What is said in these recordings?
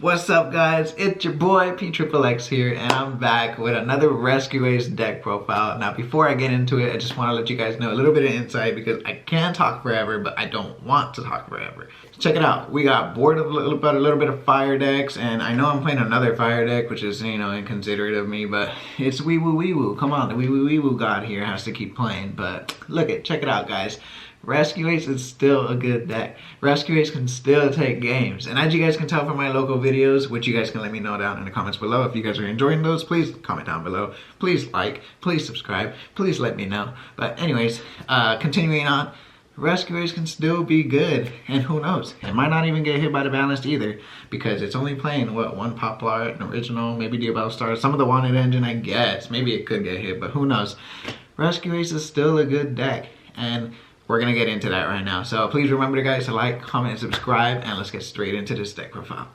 What's up, guys? It's your boy Pxxxnda here, and I'm back with another Rescue's deck profile. Now, before I get into it, I just want to let you guys know a little bit of insight because I can talk forever, but I don't want to talk forever. So check it out. We got bored of a little bit of fire decks, and I know I'm playing another fire deck, which is, you know, inconsiderate of me, but it's wee woo. Come on, the wee woo god here has to keep playing. But look it, check it out, guys. Rescue's is still a good deck. Rescue's can still take games. And as you guys can tell from my local videos, which you guys can let me know down in the comments below. If you guys are enjoying those, please comment down below. Please like, please subscribe, please let me know. But anyways, continuing on, Rescue's can still be good. And who knows, it might not even get hit by the balanced either, because it's only playing, what, one Poplar, an original, maybe Diabell Star, some of the Wanted Engine, I guess. Maybe it could get hit, but who knows. Rescue's is still a good deck. And we're gonna get into that right now. So please remember, guys, to like, comment, and subscribe, and let's get straight into this deck profile.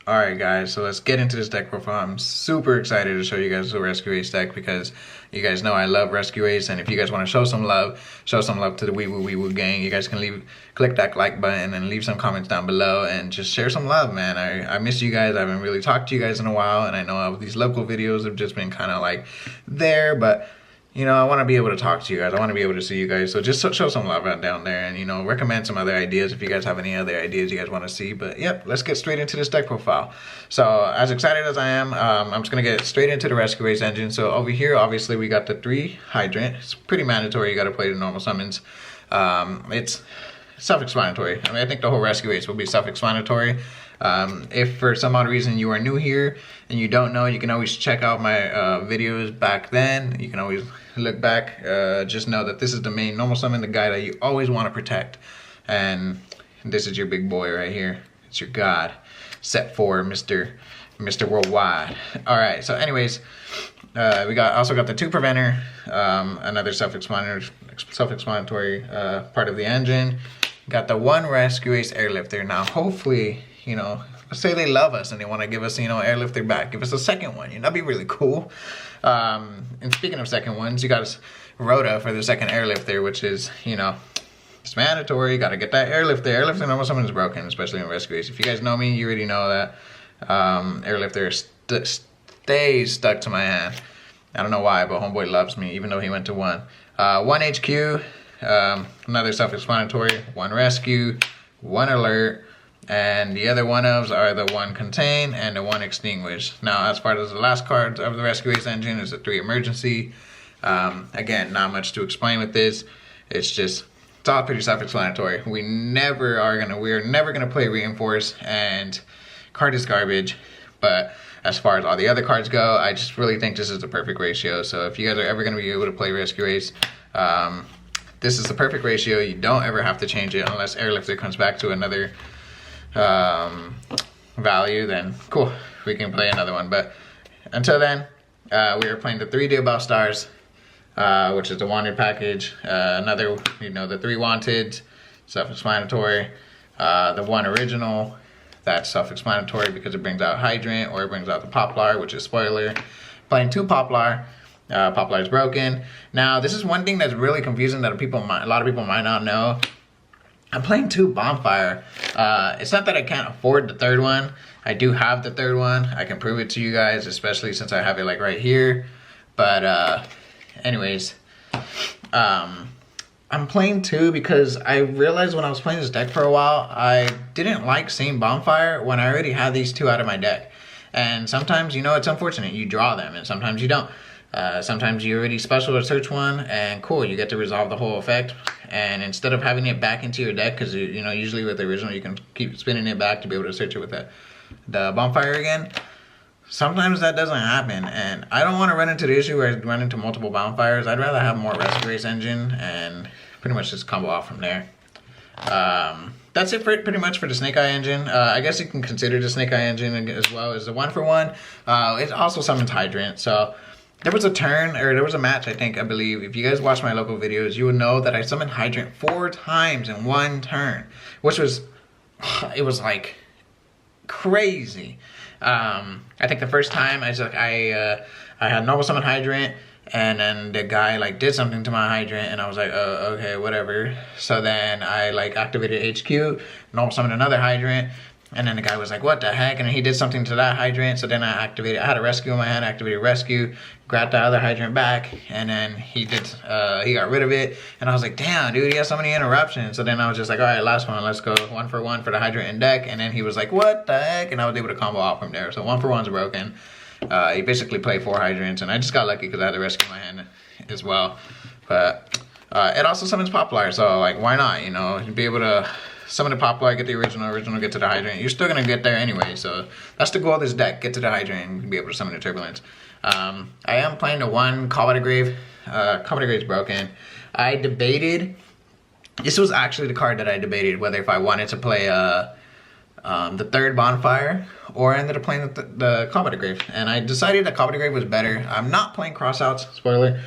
Alright, guys, so let's get into this deck profile. I'm super excited to show you guys the Rescue's deck because you guys know I love Rescue's, and if you guys want to show some love to the wee woo gang, you guys can click that like button and leave some comments down below and just share some love, man. I miss you guys. I haven't really talked to you guys in a while, and I know these local videos have just been kind of like there, but you know, I want to be able to talk to you guys. I want to be able to see you guys. So just show some love out down there and, you know, recommend some other ideas if you guys have any other ideas you guys want to see. But yep, let's get straight into this deck profile. So as excited as I am, I'm just going to get straight into the Rescue's engine. So over here, obviously, we got the 3 Hydrant. It's pretty mandatory. You got to play the normal summons. It's self-explanatory. I mean, I think the whole Rescue's will be self-explanatory. If for some odd reason you are new here and you don't know, you can always check out my videos back then. You can always look back. Just know that this is the main normal summon, the guy that you always want to protect. And this is your big boy right here. It's your god, set for Mr. Worldwide. Alright, so anyways, we also got the 2 Preventer, another self-explanatory part of the engine. Got the 1 Rescue's Airlifter. Now hopefully, you know, let's say they love us and they want to give us, you know, Airlifter back. Give us a second one. You know, that'd be really cool. And speaking of second ones, you got Rhoda for the second Airlifter, which is, you know, it's mandatory. You got to get that Airlifter. Airlifter normal summon is broken, especially in Rescue's. If you guys know me, you already know that Airlifter stays stuck to my hand. I don't know why, but homeboy loves me, even though he went to 1. 1 HQ, another self-explanatory, 1 Rescue, 1 Alert, and the other one-ofs are the 1 Contain and the 1 Extinguish. Now, as far as the last card of the Rescue's engine is the 3 Emergency. Again, not much to explain with this. It's all pretty self-explanatory. We're never gonna play Reinforce, and card is garbage. But as far as all the other cards go, I just really think this is the perfect ratio. So if you guys are ever gonna be able to play Rescue's, this is the perfect ratio. You don't ever have to change it unless Airlifter comes back to another value, then cool, we can play another one. But until then, we are playing the 3 Diabell Stars, which is the Wanted package. Another, you know, the 3 Wanted, self-explanatory. The 1 Original, that's self-explanatory because it brings out Hydrant or it brings out the Poplar, which is spoiler. Playing 2 Poplar. Poplar is broken. Now, this is one thing that's really confusing that a lot of people might not know. I'm playing 2 Bonfire. It's not that I can't afford the 3rd one. I do have the 3rd one. I can prove it to you guys, especially since I have it like right here. But anyways, I'm playing 2 because I realized when I was playing this deck for a while, I didn't like seeing Bonfire when I already had these 2 out of my deck. And sometimes, you know, it's unfortunate. You draw them and sometimes you don't. Sometimes you already special or search one and cool, you get to resolve the whole effect. And instead of having it back into your deck, because you know, usually with the original you can keep spinning it back to be able to search it with the Bonfire again. Sometimes that doesn't happen, and I don't want to run into the issue where I run into multiple Bonfires. I'd rather have more Rescue's engine and pretty much just combo off from there. That's it for pretty much for the Snake Eye engine. I guess you can consider the Snake Eye engine as well as the 1-for-1. It also summons Hydrant, so there was a turn, or there was a match, I believe. If you guys watch my local videos, you would know that I summoned Hydrant 4 times in 1 turn, which was, it was like crazy. I think the first time I had normal summon Hydrant, and then the guy like did something to my Hydrant, and I was like, oh, okay, whatever. So then I like activated HQ, normal summoned another Hydrant, And then the guy was like, what the heck? And he did something to that hydrant. So then I had a rescue in my hand, activated rescue, grabbed the other hydrant back, and then he got rid of it. And I was like, damn, dude, he has so many interruptions. So then I was just like, all right, last one, let's go 1 for 1 for the hydrant and deck. And then he was like, what the heck? And I was able to combo out from there. So 1 for 1's broken. He basically played 4 hydrants, and I just got lucky because I had the rescue in my hand as well. But it also summons Poplar, so like, why not, you know, be able to summon the Poplar, get the original, get to the hydrant. You're still gonna get there anyway, so that's the goal of this deck, get to the hydrant and be able to summon the Turbulence. I am playing the 1 Call by the Grave. Call by the Grave is broken. I debated, this was actually the card that I debated whether if I wanted to play the 3rd Bonfire or I ended up playing the Call by the Grave. And I decided that Call by the Grave was better. I'm not playing Crossouts, spoiler,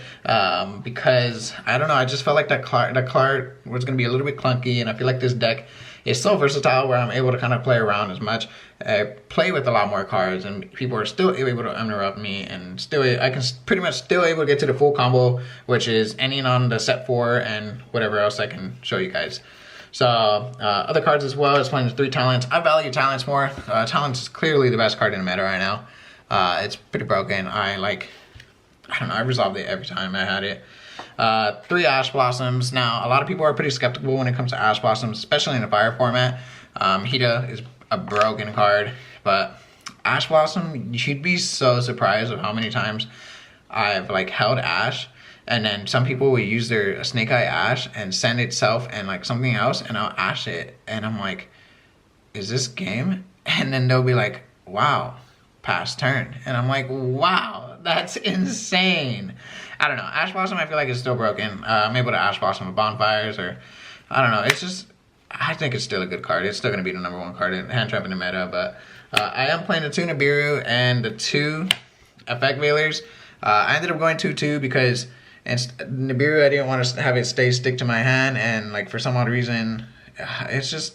because I don't know, I just felt like that card was going to be a little bit clunky, and I feel like this deck is so versatile where I'm able to kind of play around as much, play with a lot more cards, and people are still able to interrupt me, and I can pretty much still able to get to the full combo, which is ending on the set 4 and whatever else I can show you guys. So, other cards as well, is playing the 3 Talents. I value Talents more. Talents is clearly the best card in the meta right now. It's pretty broken. I don't know, I resolved it every time I had it. 3 Ash Blossoms. Now, a lot of people are pretty skeptical when it comes to Ash Blossoms, especially in the fire format. Hida is a broken card, but Ash Blossom, you'd be so surprised of how many times I've like held Ash, and then some people will use their Snake Eye Ash and send itself and like something else, and I'll Ash it, and I'm like, is this game? And then they'll be like, wow, pass turn. And I'm like, wow, that's insane. I don't know, Ash Blossom I feel like it's still broken. I'm able to Ash Blossom with Bonfires, or I don't know, it's just, I think it's still a good card. It's still going to be the #1 card in hand trap in the meta, but I am playing the 2 Nibiru and the 2 Effect Veilers. I ended up going 2-2 because Nibiru, I didn't want to have it stick to my hand, and like for some odd reason, it's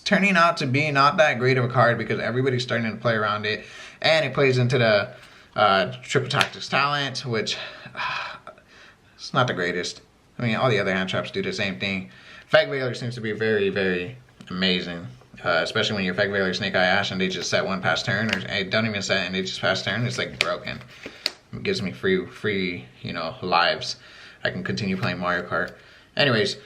turning out to be not that great of a card because everybody's starting to play around it, and it plays into the Triple Tactics Talent, which it's not the greatest. I mean, all the other hand traps do the same thing. Effect Veiler seems to be very, very amazing, especially when you Effect Veiler Snake Eye Ash and they just set 1 pass turn, or don't even set and they just pass turn. It's like broken. It gives me free, you know, lives. I can continue playing Mario Kart. Anyways,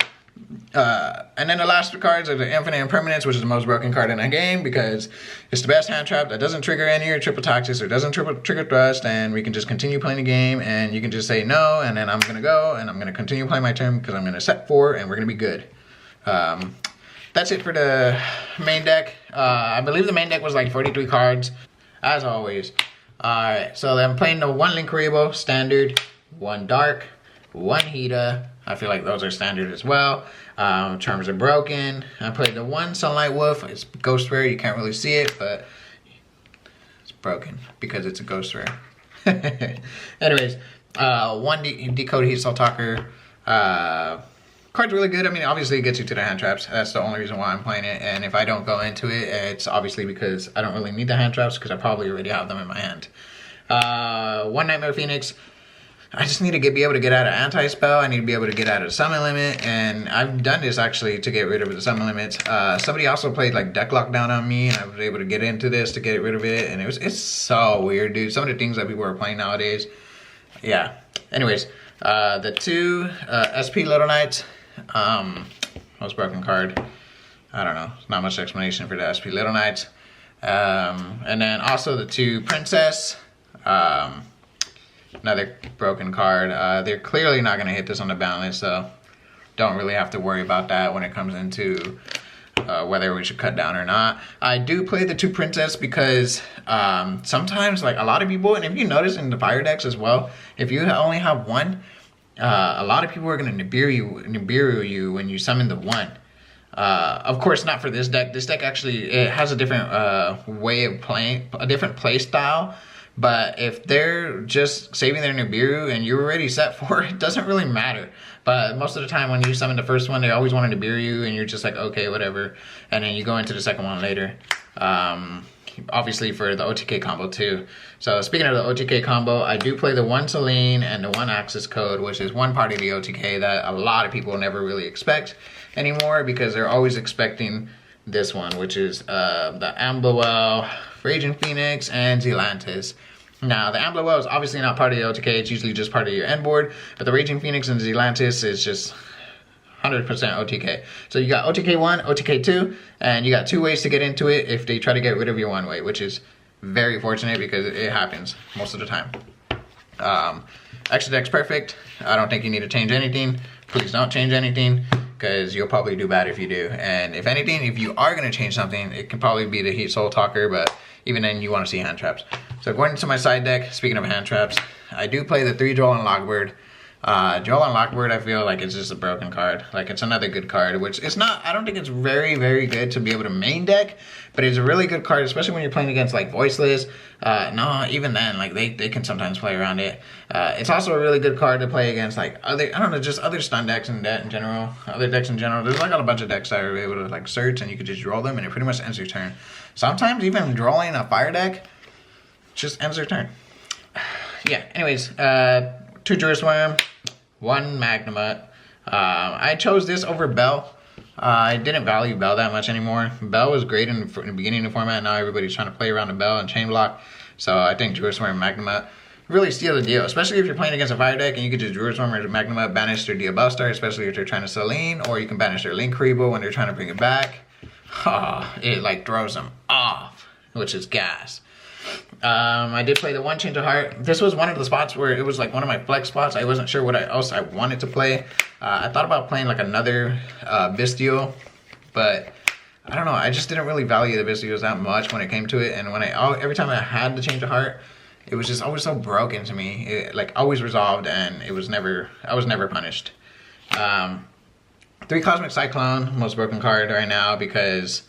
and then the last 2 cards are the Infinite Impermanence, which is the most broken card in the game because it's the best hand trap that doesn't trigger any of your triple tactics or doesn't trigger thrust, and we can just continue playing the game, and you can just say no, and then I'm gonna go and I'm gonna continue playing my turn because I'm gonna set 4 and we're gonna be good. That's it for the main deck. I believe the main deck was like 43 cards, as always. Alright, so I'm playing the 1 Linkuriboh standard, 1 Dark, 1 Hida. I feel like those are standard as well. Charms are broken. I played the 1 Sunlight Wolf. It's ghost rare, you can't really see it, but it's broken because it's a ghost rare. Anyways, 1 Decode Heat Soul Talker. Card's really good. I mean, obviously it gets you to the hand traps. That's the only reason why I'm playing it. And if I don't go into it, it's obviously because I don't really need the hand traps because I probably already have them in my hand. 1 Nightmare Phoenix. I just need to be able to get out of anti-spell. I need to be able to get out of the summon limit. And I've done this actually to get rid of the summon limits. Somebody also played like deck lockdown on me, and I was able to get into this to get rid of it. And it's so weird, dude. Some of the things that people are playing nowadays. Yeah. Anyways, the 2 SP Little Knights. Most broken card. I don't know. Not much explanation for the SP Little Knights. And then also the 2 Princess. Another broken card. They're clearly not going to hit this on the balance, so don't really have to worry about that when it comes into whether we should cut down or not. I do play the 2 Princess because sometimes, like a lot of people, and if you notice in the fire decks as well, if you only have 1, a lot of people are going to Nibiru you when you summon the 1. Of course, not for this deck. This deck actually, it has a different way of playing, a different play style. But if they're just saving their Nibiru and you're already set for it, it doesn't really matter. But most of the time when you summon the first one, they always want to Nibiru you and you're just like, okay, whatever. And then you go into the second one later. Obviously for the OTK combo too. So speaking of the OTK combo, I do play the 1 Selene and the 1 Axis Code, which is one part of the OTK that a lot of people never really expect anymore because they're always expecting this one, which is the Amblowell, Raging Phoenix, and Zelantis. Now, the Amblowell is obviously not part of the OTK, it's usually just part of your end board, but the Raging Phoenix and Zelantis is just 100% OTK. So you got OTK 1, OTK 2, and you got 2 ways to get into it if they try to get rid of your 1 way, which is very fortunate because it happens most of the time. Extra deck's perfect. I don't think you need to change anything. Please don't change anything, because you'll probably do bad if you do. And if anything, if you are going to change something, it can probably be the Heat Soul Talker, but even then you want to see hand traps. So going into my side deck, speaking of hand traps, I do play the 3 Joel and Lockbird. Joel and Lockbird, I feel like it's just a broken card. Like, it's another good card, which it's not, I don't think it's very, very good to be able to main deck, but it's a really good card, especially when you're playing against, like, Voiceless. No, even then, like, they can sometimes play around it. It's also a really good card to play against, like, other, I don't know, just other stun decks in general. Other decks in general. There's, like, a bunch of decks that are able to, like, search, and you could just draw them, and it pretty much ends your turn. Sometimes, even drawing a fire deck just ends your turn. Yeah, anyways, 2 Juris Worm, 1 Magnemite. I chose this over Bell. I didn't value Bell that much anymore. Bell was great in the beginning of the format. Now everybody's trying to play around the Bell and chain block. So I think Juris Worm and Magnemite really steal the deal, especially if you're playing against a fire deck and you could just Juris Worm or Magnemite banish their Deal Buster, especially if they're trying to Celine, or you can banish their Link Rebo when they're trying to bring it back. It like throws them off, which is gas. I did play the 1 Change of Heart. This was one of the spots where it was like one of my flex spots. I wasn't sure what else I wanted to play. I thought about playing like another Bistio, but I don't know. I just didn't really value the Bistios that much when it came to it. And when every time I had the Change of Heart, it was just always so broken to me. It like always resolved, and I was never punished. 3 Cosmic Cyclone, most broken card right now, because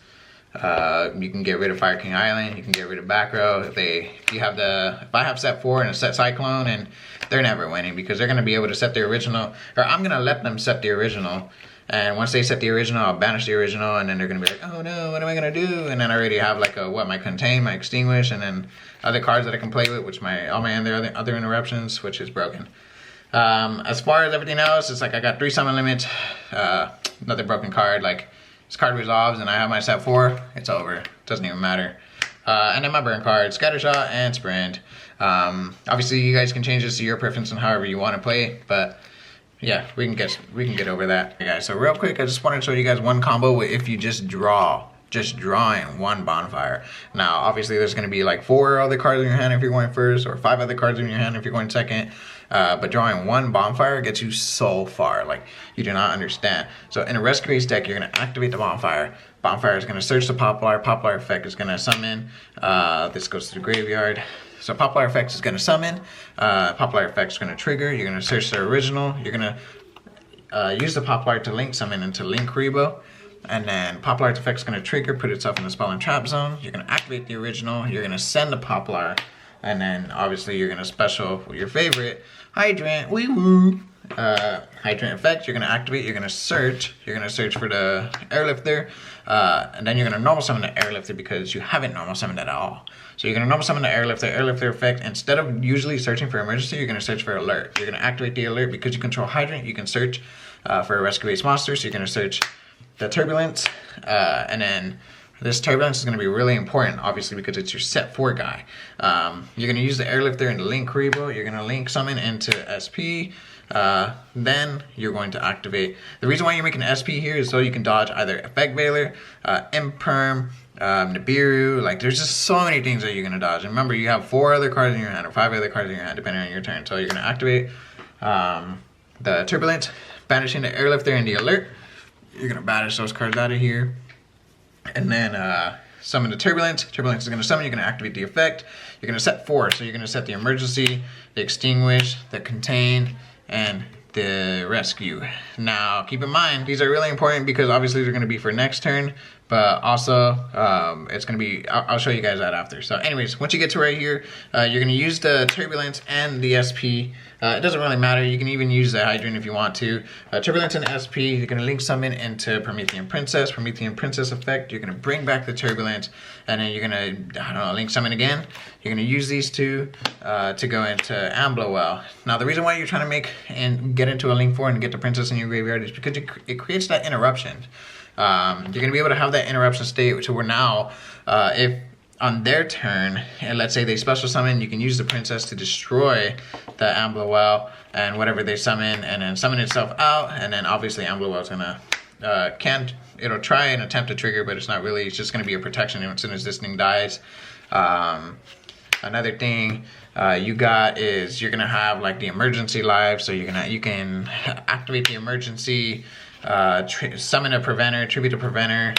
you can get rid of Fire King Island, you can get rid of back row. If I have set 4 and a set Cyclone, and they're never winning because they're gonna be able to set the original, or I'm gonna let them set the original. And once they set the original, I'll banish the original, and then they're gonna be like, oh no, what am I gonna do? And then I already have like my Contain, my Extinguish, and then other cards that I can play with, which all my other interruptions, which is broken. As far as everything else, it's like I got 3 summon limits, another broken card, like this card resolves and I have my set 4, it's over. Doesn't even matter. And then my burn card, Scattershot and Sprint. Obviously you guys can change this to your preference and however you want to play, but yeah, we can get over that. Okay, guys, so real quick, I just want to show you guys one combo if you just drawing 1 bonfire. Now, obviously there's going to be like 4 other cards in your hand if you're going first, or 5 other cards in your hand if you're going second. But drawing 1 bonfire gets you so far, like you do not understand. So in a Rescue Ace deck, you're going to activate the bonfire. Bonfire is going to search the Poplar. Poplar effect is going to summon. This goes to the graveyard. So Poplar effect is going to summon. Poplar effect is going to trigger. You're going to search the original. You're going to use the Poplar to link summon into Link Rebo. And then Poplar effect is going to trigger, put itself in the spell and trap zone. You're going to activate the original. You're going to send the Poplar. And then obviously you're going to special your favorite, Hydrant. Wee woo. Hydrant effect, you're going to activate, you're going to search for the Airlifter, and then you're going to normal summon the Airlifter because you haven't normal summoned it at all. So you're going to normal summon the Airlifter effect. Instead of usually searching for emergency, you're going to search for alert. You're going to activate the alert because you control Hydrant, you can search for a Rescue Ace monster, so you're going to search the Turbulence, and then this Turbulence is going to be really important, obviously, because it's your set 4 guy. You're going to use the Airlifter and the Link Rebo. You're going to link summon into SP. Then you're going to activate. The reason why you're making SP here is so you can dodge either Effect Veiler, Imperm, Nibiru. Like, there's just so many things that you're going to dodge. And remember, you have 4 other cards in your hand, or 5 other cards in your hand, depending on your turn. So you're going to activate the Turbulence, banishing the Airlifter and the Alert. You're going to banish those cards out of here. And then summon the Turbulence. Turbulence is going to summon. You're going to activate the effect. You're going to set 4. So you're going to set the Emergency, the Extinguish, the Contain, and the Rescue. Now, keep in mind, these are really important because obviously they're going to be for next turn. But also, it's going to be, I'll show you guys that after. So anyways, once you get to right here, you're going to use the Turbulence and the SP. It doesn't really matter. You can even use the Hydrant if you want to. Turbulence and SP, you're going to link summon into Promethean Princess. Promethean Princess effect, you're going to bring back the Turbulence. And then you're going to, I don't know, link summon again. You're going to use these 2 to go into Amblowell. Now, the reason why you're trying to get into a link 4 and get the Princess in your graveyard is because it creates that interruption. you're gonna be able to have that interruption state to where now, if on their turn, and let's say they special summon, you can use the princess to destroy the Ambluel and whatever they summon, and then summon itself out, and then obviously Ambluel's gonna it'll try and attempt to trigger, but it's not really. It's just gonna be a protection as soon as this thing dies. Another thing you got is you're gonna have like the emergency live, so you can activate the emergency, summon a preventer, tribute a preventer.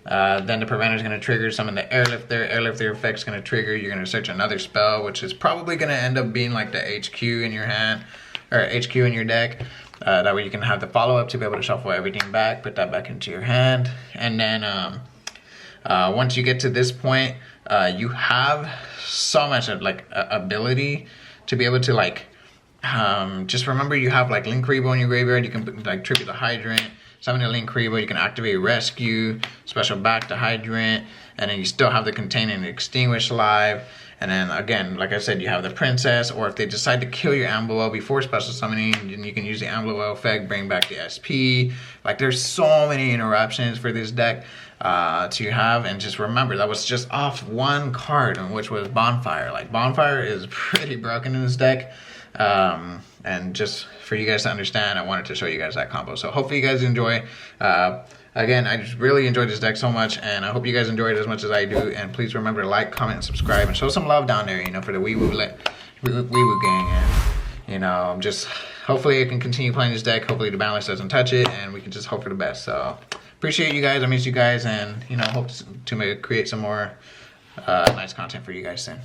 Then the preventer is going to trigger, summon the airlifter. Airlifter effect is going to trigger. You're going to search another spell, which is probably going to end up being like the HQ in your hand, or HQ in your deck. That way you can have the follow-up to be able to shuffle everything back, put that back into your hand. And then once you get to this point, you have so much of like ability to be able to like, just remember you have like Link Rebo in your graveyard. You can like tribute the Hydrant. Summon a Link Rebo, you can activate Rescue, special back to Hydrant, and then you still have the Contain and Extinguish live. And then again, like I said, you have the Princess, or if they decide to kill your Ambluel before special summoning, then you can use the Ambluel effect, bring back the SP. Like there's so many interruptions for this deck to have, and just remember that was just off one card, which was Bonfire. Like Bonfire is pretty broken in this deck. And just for you guys to understand, I wanted to show you guys that combo. So hopefully you guys enjoy. Again, I just really enjoyed this deck so much, and I hope you guys enjoyed it as much as I do. And please remember to like, comment, and subscribe, and show some love down there, you know, for the Wee Woo gang. And, you know, just hopefully I can continue playing this deck. Hopefully the balance doesn't touch it, and we can just hope for the best. So appreciate you guys. I miss you guys, and, you know, hope to create some more nice content for you guys soon.